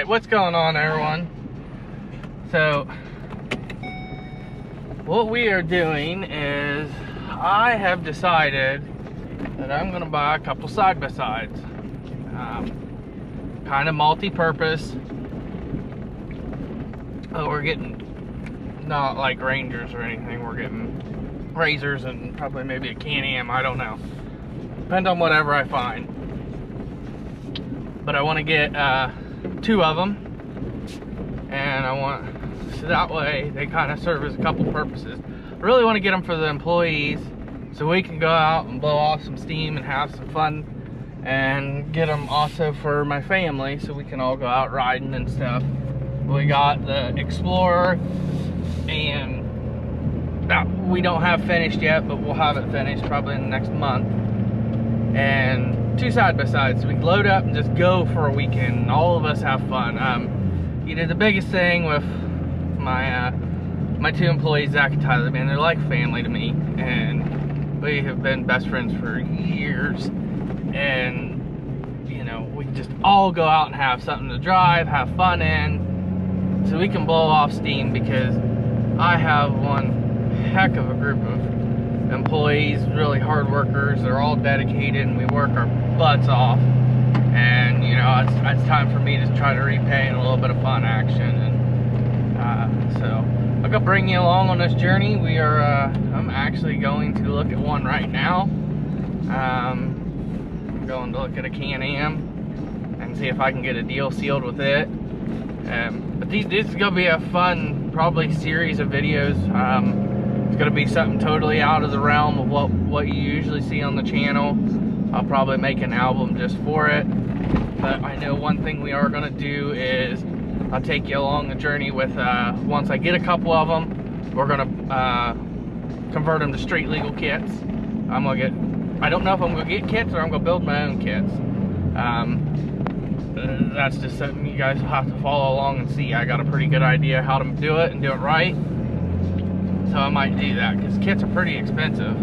Alright, what's going on, everyone? So, what we are doing is, I have decided that I'm going to buy a couple side-by-sides. Kind of multi-purpose. We're getting, not like Rangers or anything, we're getting Razors and probably maybe a Can-Am, I don't know. Depends on whatever I find. But I want to get two of them, and I want, so that way they kind of serve as a couple purposes. I really want to get them for the employees so we can go out and blow off some steam and have some fun, and get them also for my family so we can all go out riding and stuff. We got the Explorer, and that we don't have finished yet, but we'll have it finished probably in the next month. And two side-by-sides so we can load up and just go for a weekend and all of us have fun. You know, the biggest thing with my two employees, Zach and Tyler, man, they're like family to me, and we have been best friends for years. And you know, we can just all go out and have something to drive, have fun in, so we can blow off steam, because I have one heck of a group of employees, really hard workers. They're all dedicated and we work our butts off, and you know, it's time for me to try to repay in a little bit of fun action. And so I'm gonna bring you along on this journey. We are I'm actually going to look at one right now. I'm going to look at a Can-Am and see if I can get a deal sealed with it. But this is gonna be a fun, probably, series of videos. It's gonna be something totally out of the realm of what you usually see on the channel. I'll probably make an album just for it. But I know one thing we are gonna do is I'll take you along the journey with, once I get a couple of them, we're gonna convert them to street legal kits. I don't know if I'm gonna get kits or I'm gonna build my own kits. That's just something you guys will have to follow along and see. I got a pretty good idea how to do it and do it right. So I might do that, because kits are pretty expensive.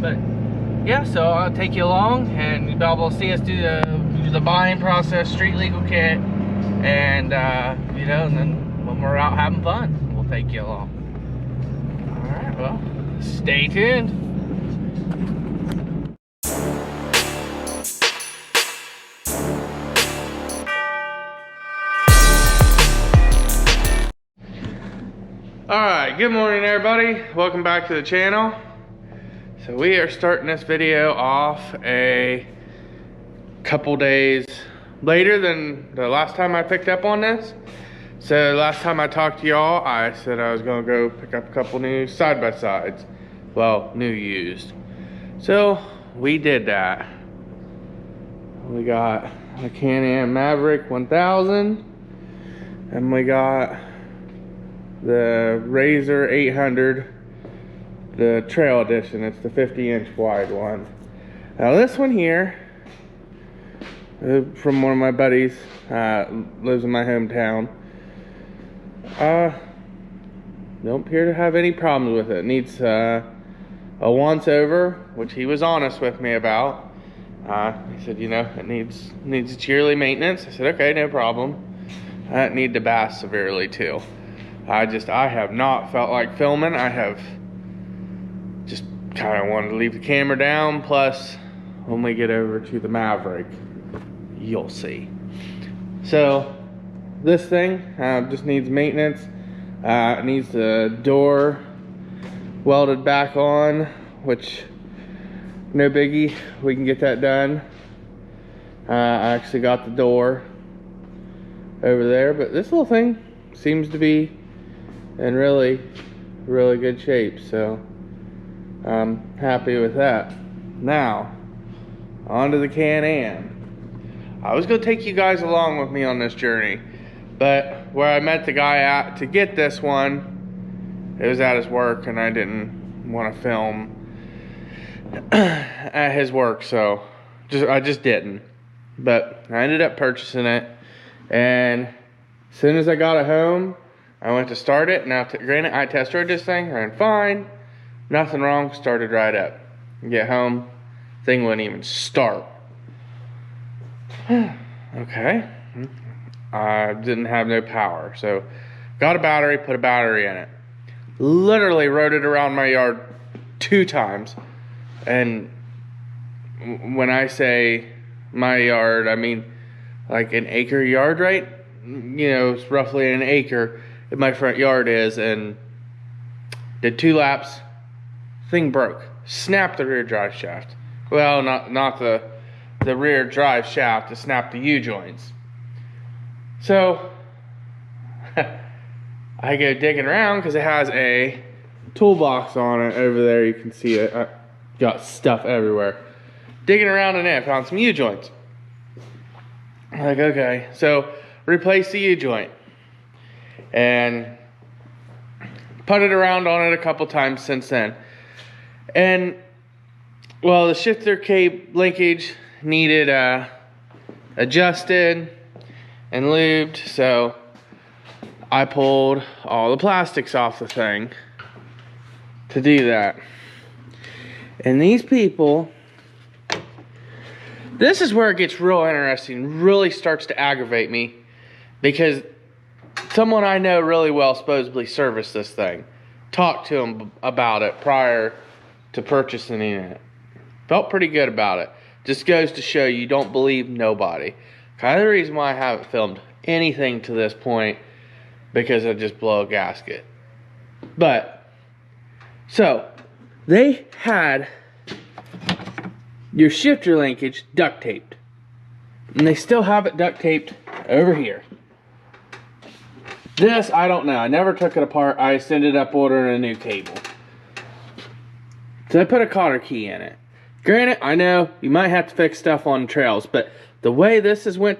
But yeah, so I'll take you along and you'll be able to see us do the buying process, street legal kit, and you know, and then when we're out having fun, we'll take you along. Alright, well, stay tuned. Alright, good morning everybody. Welcome back to the channel. So we are starting this video off a couple days later than the last time I picked up on this. So last time I talked to y'all, I said I was gonna go pick up a couple new side-by-sides. Well, new used. So we did that. We got a Can-Am Maverick 1000, and we got the Razor 800, the trail edition. It's the 50-inch wide one. Now this one here, from one of my buddies, lives in my hometown. Don't appear to have any problems with it. It needs a once over, which he was honest with me about. He said, you know, it needs its yearly maintenance. I said, okay, no problem. I need to bath severely too. I have not felt like filming. I have just kind of wanted to leave the camera down. Plus, when we get over to the Maverick, you'll see. So this thing just needs maintenance. It needs the door welded back on, which, no biggie, we can get that done. I actually got the door over there, but this little thing seems to be in really good shape, so I'm happy with that. Now, on to the Can-Am. I was going to take you guys along with me on this journey, but where I met the guy at to get this one, it was at his work, and I didn't want to film at his work, so I just didn't. But I ended up purchasing it, and as soon as I got it home, I went to start it. Now, granted, I test rode this thing, ran fine, nothing wrong, started right up. Get home, thing wouldn't even start. Okay, I didn't have no power. So got a battery, put a battery in it. Literally rode it around my yard 2 times. And when I say my yard, I mean like an acre yard, right? You know, it's roughly an acre in my front yard is, and did 2 laps, thing broke. Snapped the rear drive shaft. Well, not the rear drive shaft, it snapped the U-joints. So I go digging around because it has a toolbox on it over there. You can see it. I got stuff everywhere. Digging around in it, found some U-joints. I'm like, okay, so replace the U-joint and putted around on it a couple times since then. And well, the shifter cable linkage needed adjusted and lubed, so I pulled all the plastics off the thing to do that. And these people, this is where it gets real interesting, really starts to aggravate me, because someone I know really well supposedly serviced this thing. Talked to him about it prior to purchasing it. Felt pretty good about it. Just goes to show you don't believe nobody. Kind of the reason why I haven't filmed anything to this point, because I just blow a gasket. But, so, they had your shifter linkage duct taped. And they still have it duct taped over here. This, I don't know. I never took it apart. I just ended up ordering a new cable. So I put a cotter key in it. Granted, I know you might have to fix stuff on trails, but the way this has went,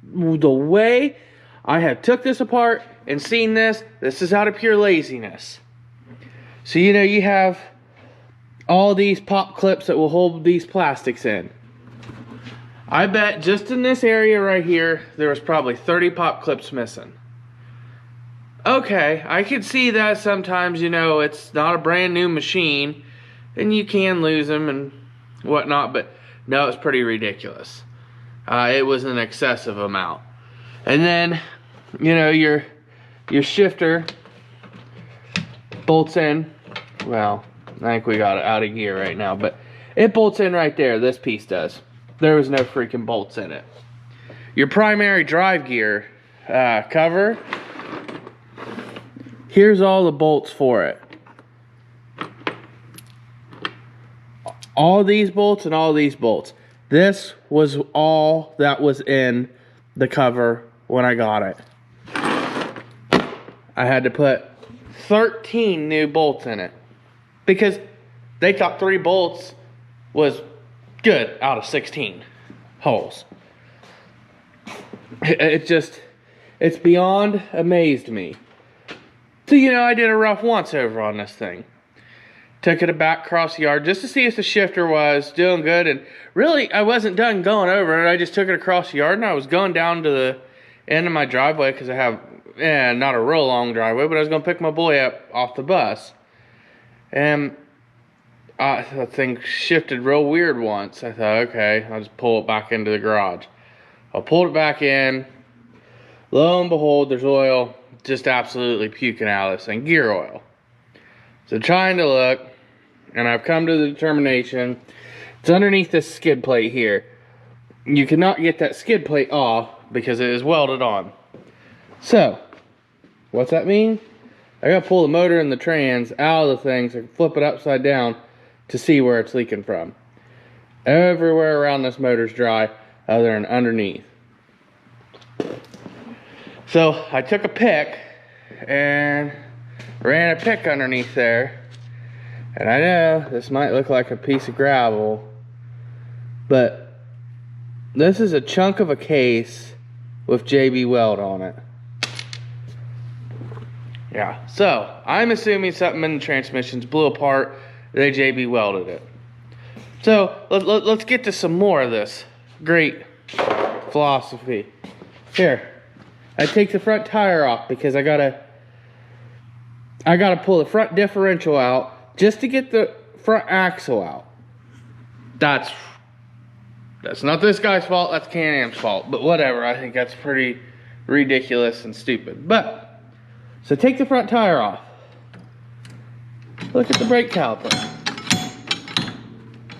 the way I have took this apart and seen this is out of pure laziness. So, you know, you have all these pop clips that will hold these plastics in. I bet just in this area right here, there was probably 30 pop clips missing. Okay, I could see that sometimes, you know, it's not a brand new machine and you can lose them and whatnot, but no, it's pretty ridiculous. It was an excessive amount. And then, you know, your shifter bolts in. Well, I think we got it out of gear right now, but it bolts in right there. This piece does. There was no freaking bolts in it. Your primary drive gear cover, here's all the bolts for it. All these bolts and all these bolts. This was all that was in the cover when I got it. I had to put 13 new bolts in it because they thought 3 bolts was good out of 16 holes. It's beyond amazed me. So, you know, I did a rough once over on this thing. Took it back across the yard just to see if the shifter was doing good. And really, I wasn't done going over it. I just took it across the yard and I was going down to the end of my driveway because I have, not a real long driveway, but I was going to pick my boy up off the bus. And the thing shifted real weird once. I thought, okay, I'll just pull it back into the garage. I pulled it back in. Lo and behold, there's oil just absolutely puking out of this thing. Gear oil. So trying to look, and I've come to the determination, it's underneath this skid plate here. You cannot get that skid plate off because it is welded on. So, what's that mean? I gotta pull the motor and the trans out of the thing so I can flip it upside down to see where it's leaking from. Everywhere around this motor's dry, other than underneath. So, I took a pick and ran a pick underneath there, and I know this might look like a piece of gravel, but this is a chunk of a case with JB Weld on it. Yeah, so I'm assuming something in the transmissions blew apart, they JB welded it. So let's get to some more of this great philosophy. Here, I take the front tire off because I gotta pull the front differential out just to get the front axle out. That's That's not this guy's fault, that's Can-Am's fault. But whatever, I think that's pretty ridiculous and stupid. But, so take the front tire off. Look at the brake caliper.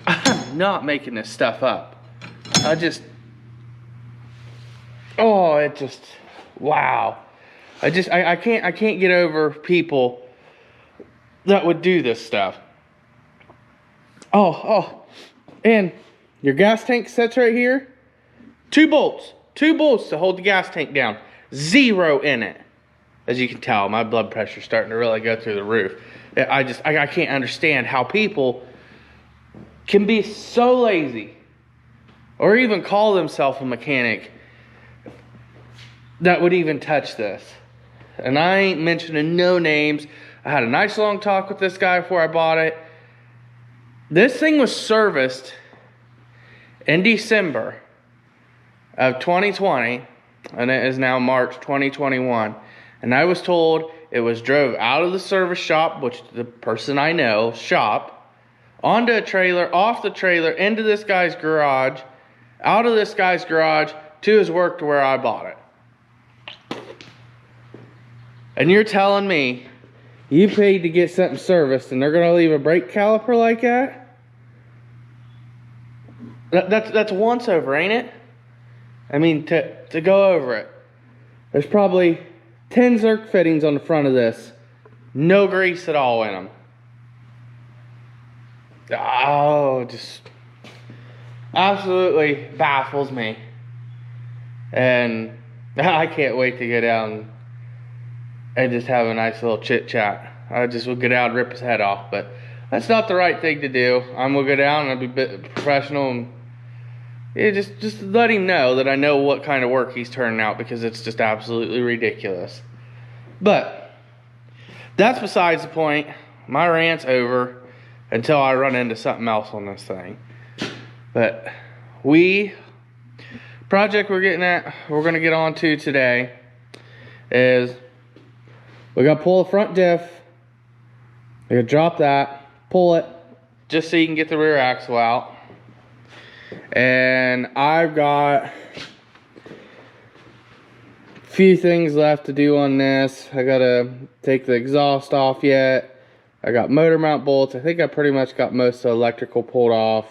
I'm not making this stuff up. Wow. I can't get over people that would do this stuff. And your gas tank sits right here. 2 bolts to hold the gas tank down. 0 in it. As you can tell, my blood pressure's starting to really go through the roof. I can't understand how people can be so lazy or even call themselves a mechanic that would even touch this. And I ain't mentioning no names. I had a nice long talk with this guy before I bought it. This thing was serviced in December of 2020, and it is now March 2021. And I was told it was drove out of the service shop, which the person I know, shop, onto a trailer, off the trailer, into this guy's garage, out of this guy's garage, to his work to where I bought it. And you're telling me you paid to get something serviced and they're going to leave a brake caliper like that? That's once over, ain't it? I mean, to go over it. There's probably 10 Zerk fittings on the front of this. No grease at all in them. Oh, just absolutely baffles me. And I can't wait to get down and just have a nice little chit chat. I just will get out and rip his head off, but that's not the right thing to do. I'm gonna go down and I'll be a bit professional and just let him know that I know what kind of work he's turning out, because it's just absolutely ridiculous. But that's besides the point. My rant's over until I run into something else on this thing. But project we're gonna get on to today is we gotta pull the front diff. We gotta drop that, pull it, just so you can get the rear axle out. And I've got a few things left to do on this. I gotta take the exhaust off yet. I got motor mount bolts. I think I pretty much got most of the electrical pulled off.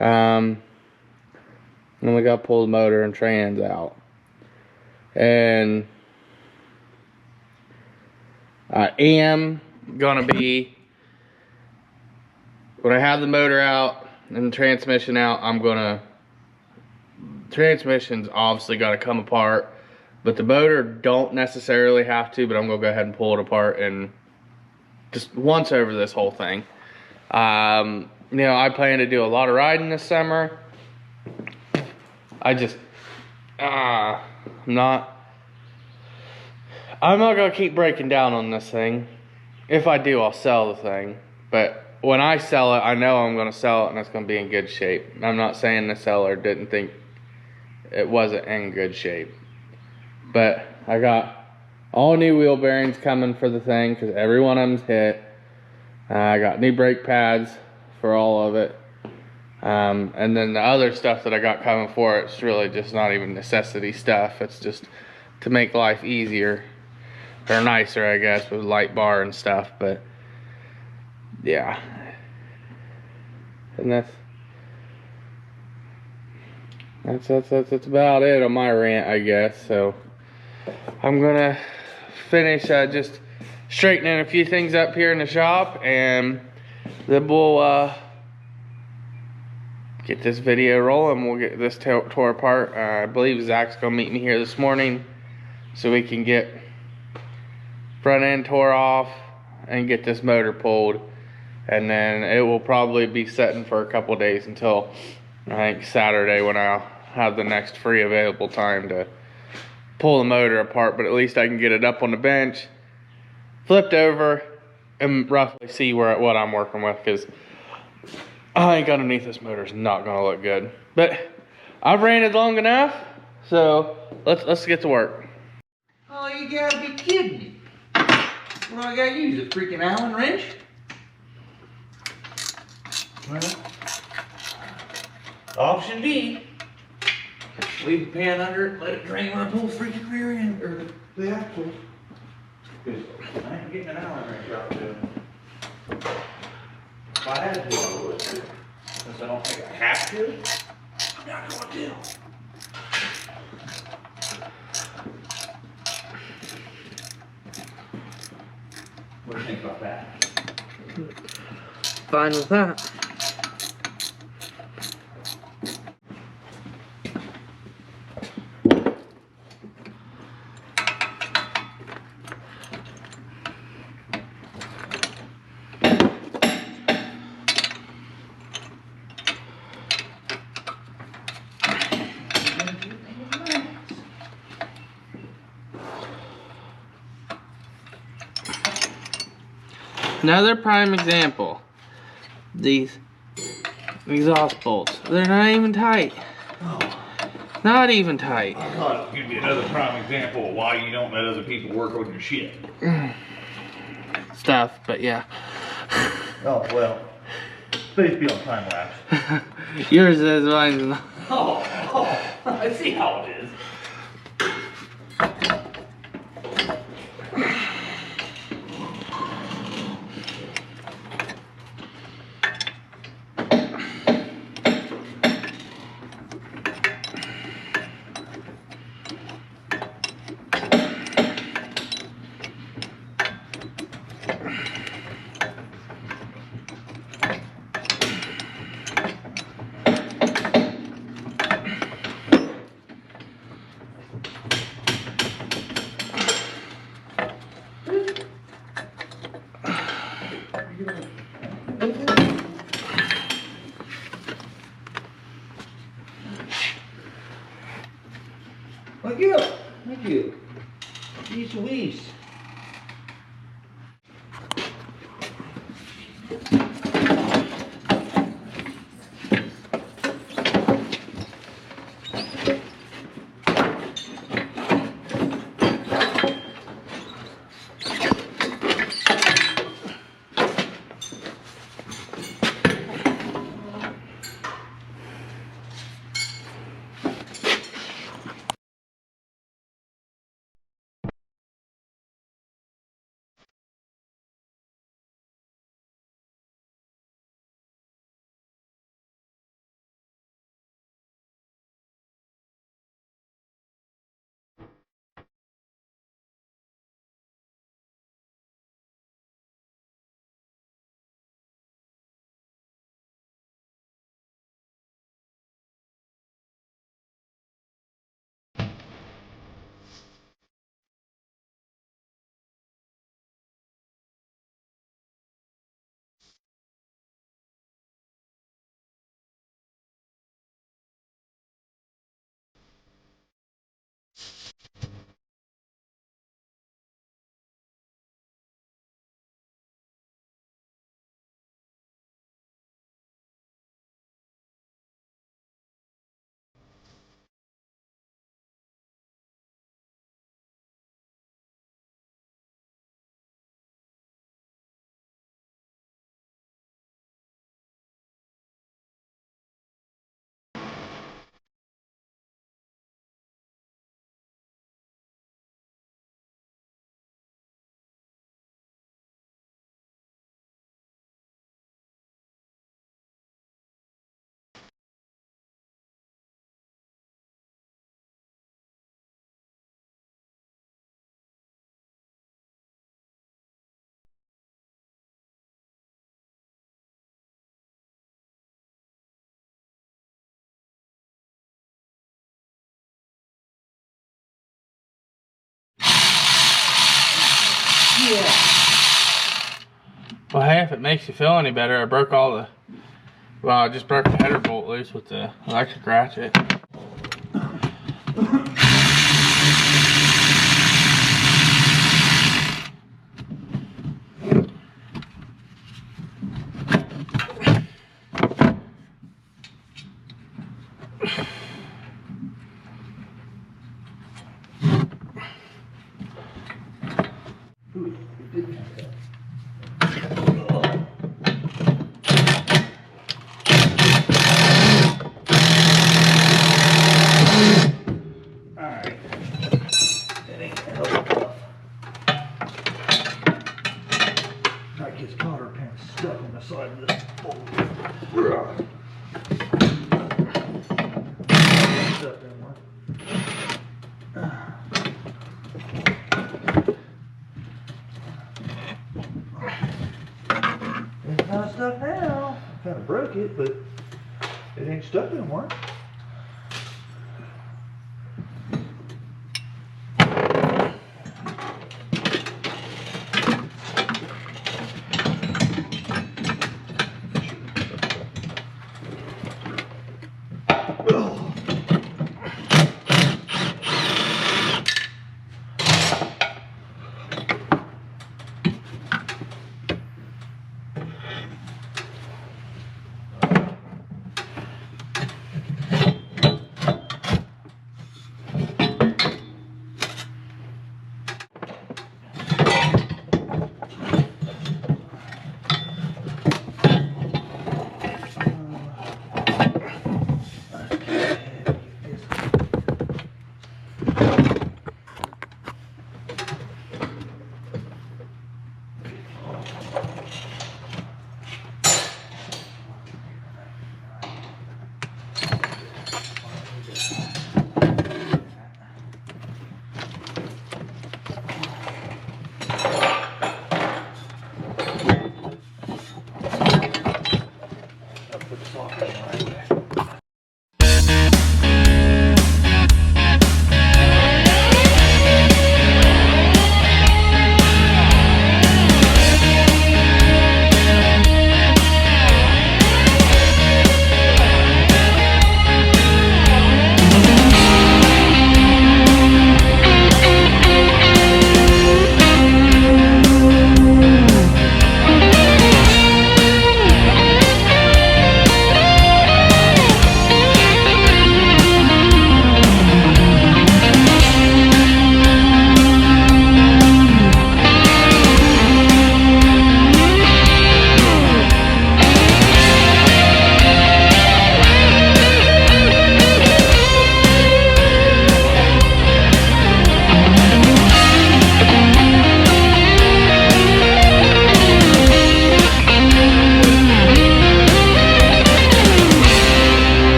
And we gotta pull the motor and trans out. And I am gonna be, when I have the motor out and the transmission out, transmission's obviously gotta come apart, but the motor don't necessarily have to, but I'm gonna go ahead and pull it apart and just once over this whole thing. You know, I plan to do a lot of riding this summer. I'm not gonna keep breaking down on this thing. If I do, I'll sell the thing. But when I sell it, I know I'm gonna sell it and it's gonna be in good shape. I'm not saying the seller didn't think it wasn't in good shape. But I got all new wheel bearings coming for the thing, because every one of them's hit. I got new brake pads for all of it. And then the other stuff that I got coming for it's really just not even necessity stuff. It's just to make life easier. Or nicer, I guess, with light bar and stuff. But yeah. And that's about it on my rant, I guess. So I'm gonna finish just straightening a few things up here in the shop, and then we'll get this video rolling. We'll get this tore apart. I believe Zach's gonna meet me here this morning so we can get front end tore off and get this motor pulled, and then it will probably be setting for a couple days until I think Saturday, when I'll have the next free available time to pull the motor apart. But at least I can get it up on the bench, flipped over, and roughly see what I'm working with, because I think underneath this motor is not gonna look good. But I've ranted long enough, so let's get to work. Oh, you gotta be kidding me. What do I gotta use, a freaking Allen wrench? Well, Option B, leave the pan under it, let it drain when I pull the freaking rear end, or the axle. Because I ain't getting an Allen wrench out to it. If I had to, I would. Since I don't think I have to, I'm not going to. What do you think about that? Fine with that. Another prime example. These exhaust bolts, they're not even tight. Oh. Not even tight. I thought it was going to be another prime example of why you don't let other people work on your shit. Stuff, but yeah. Oh, well. Please be on time lapse. Yours is, mine's not. Oh, I see how it is. Thank you. Thank you. Jeez Louise. Yeah. Well, hey, if it makes you feel any better, I broke all the, well, I just broke the header bolt loose with the electric ratchet. It ain't hell of tough. Like his cotter pants stuck on the side of this bolt. Stuck in one. It's not stuck now. I kind of broke it, but it ain't stuck anymore.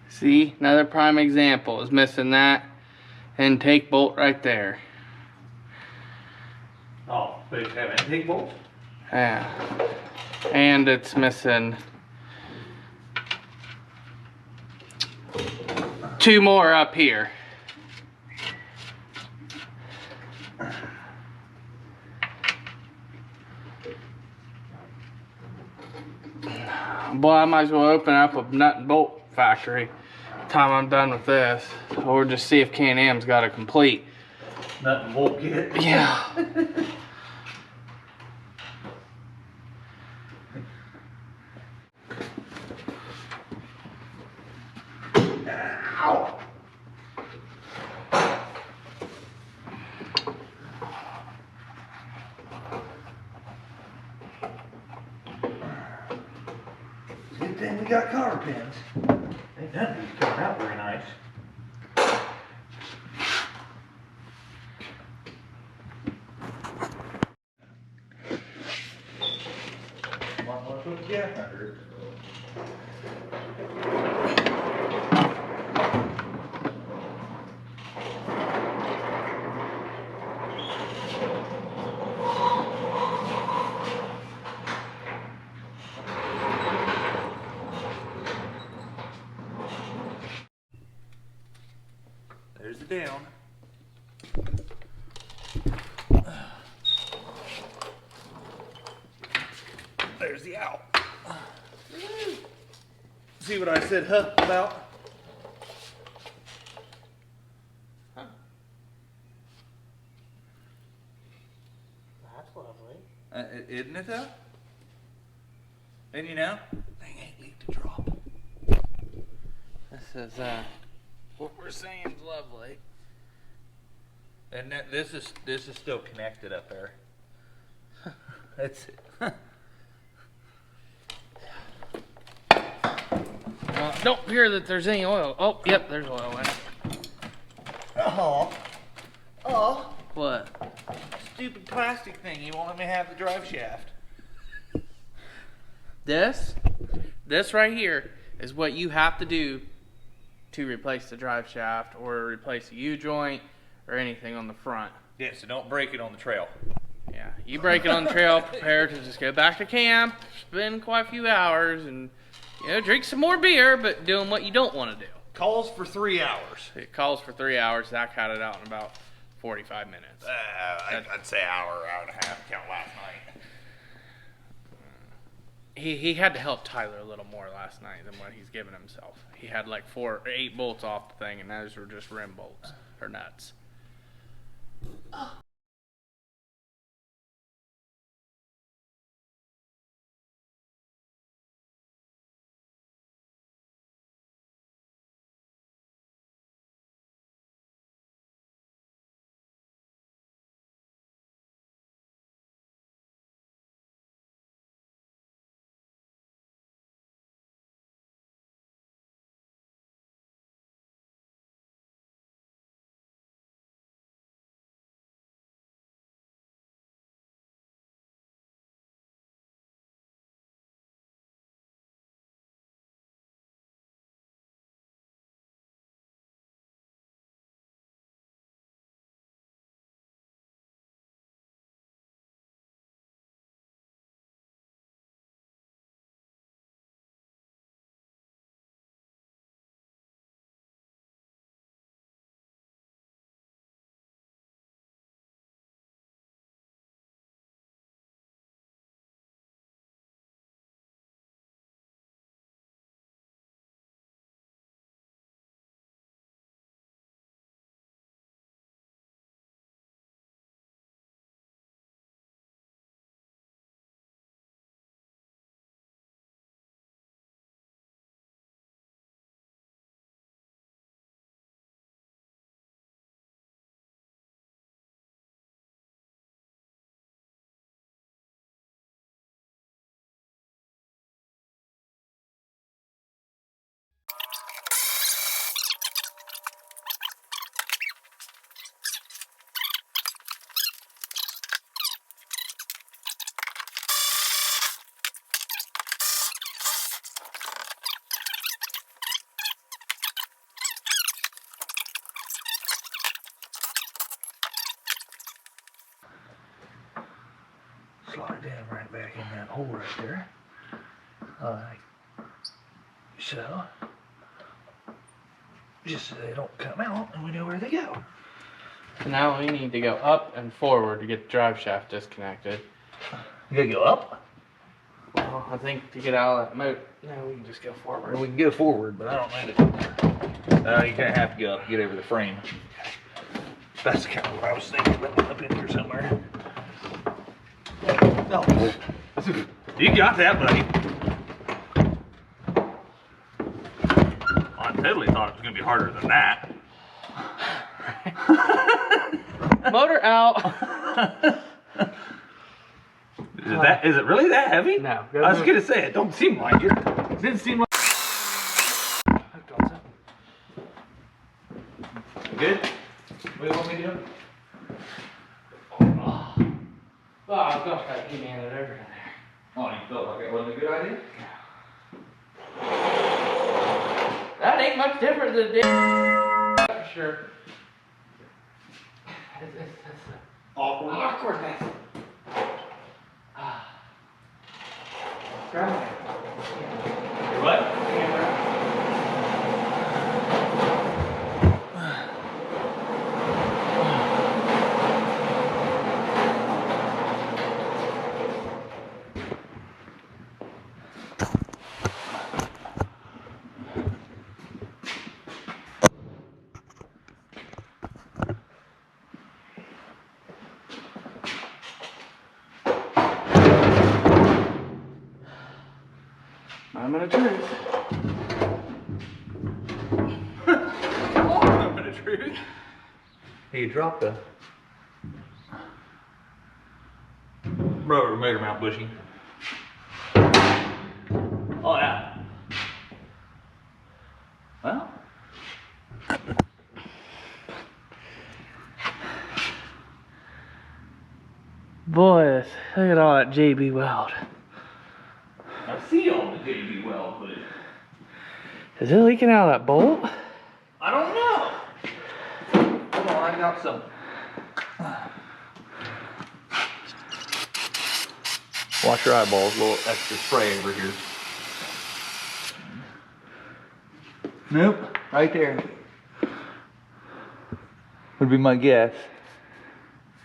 See, another prime example is missing that intake bolt right there. Oh, they have intake bolts? Yeah. And it's missing 2 more up here. Boy, I might as well open up a nut and bolt factory time I'm done with this, or just see if Can-Am's got a complete Nut and bolt kit. Yeah. Ow. pins. Ain't none of these coming out very nice. Might want to put the jack under it. There's the down. There's the out. See what I said, huh, about? Huh. That's lovely. Isn't it though? And you know, thing ain't leave to drop. This is what we're saying is lovely. And this is still connected up there. That's it. Don't hear that there's any oil. Oh, yep, there's oil in it. Oh. What? Stupid plastic thing. You won't let me have the drive shaft. This right here is what you have to do to replace the drive shaft or replace the U-joint or anything on the front. Yeah, so don't break it on the trail. Yeah, you break it on the trail, prepare to just go back to camp, spend quite a few hours, and drink some more beer, but doing what you don't want to do. Calls for 3 hours. It calls for 3 hours. Zach had it out in about 45 minutes. I'd say hour and a half. Count last night. He had to help Tyler a little more last night than what he's given himself. He had like 4 or 8 bolts off the thing, and those were just rim bolts or nuts. Slide it down right back in that hole right there. Like so. Just so they don't come out and we know where they go. Now we need to go up and forward to get the drive shaft disconnected. You gotta go up? Well, I think to get out of that motor, no, we can just go forward. Or we can go forward, but I don't know that. You're gonna have to go up and get over the frame. That's kind of what I was thinking, but up in here somewhere. No. You got that, buddy. I totally thought it was gonna be harder than that. Motor out. Is it really that heavy? No. I was gonna say it don't seem like it. It didn't seem like good? What do you want me to do? Oh, gosh, I keep handing it over to there. Oh, you felt like it wasn't a good idea? That ain't much different than it did. For sure. It's Awkward. awkwardness. Grab it. Your what? Camera. Moment of truth. Moment of truth. Hey, you dropped the rubber motor mount bushing. Oh yeah. Well. Boy, look at all that JB weld. I see all the JB weld, but Is it leaking out of that bolt? I don't know. Hold on, I got some. Wash your eyeballs, a little extra spray over here. Nope, right there. Would be my guess.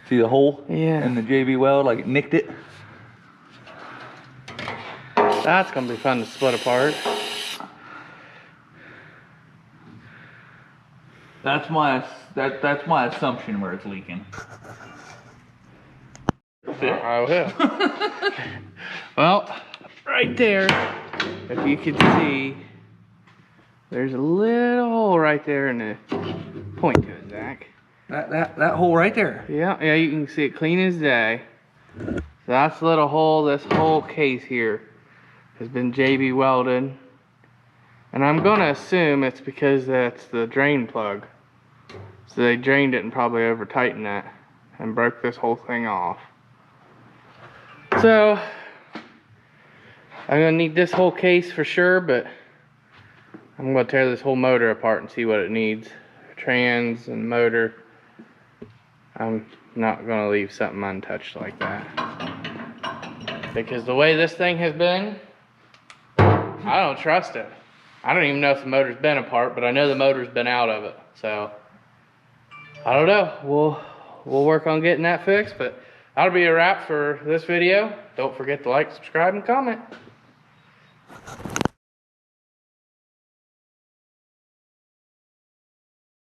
See the hole? Yeah. In the JB weld, like it nicked it. That's gonna be fun to split apart. That's my assumption where it's leaking. I will. Well, right there, if you can see, there's a little hole right there in the point to it, Zach. That hole right there. Yeah, you can see it clean as day. So that's the little hole. This whole case here has been JB welded, and I'm gonna assume it's because that's the drain plug. So they drained it and probably over tightened that and broke this whole thing off. So I'm gonna need this whole case for sure, but I'm gonna tear this whole motor apart and see what it needs. Trans and motor. I'm not gonna leave something untouched like that. Because the way this thing has been, I don't trust it. I don't even know if the motor's been apart, but I know the motor's been out of it. So I don't know. We'll work on getting that fixed, but that'll be a wrap for this video. Don't forget to like, subscribe, and comment.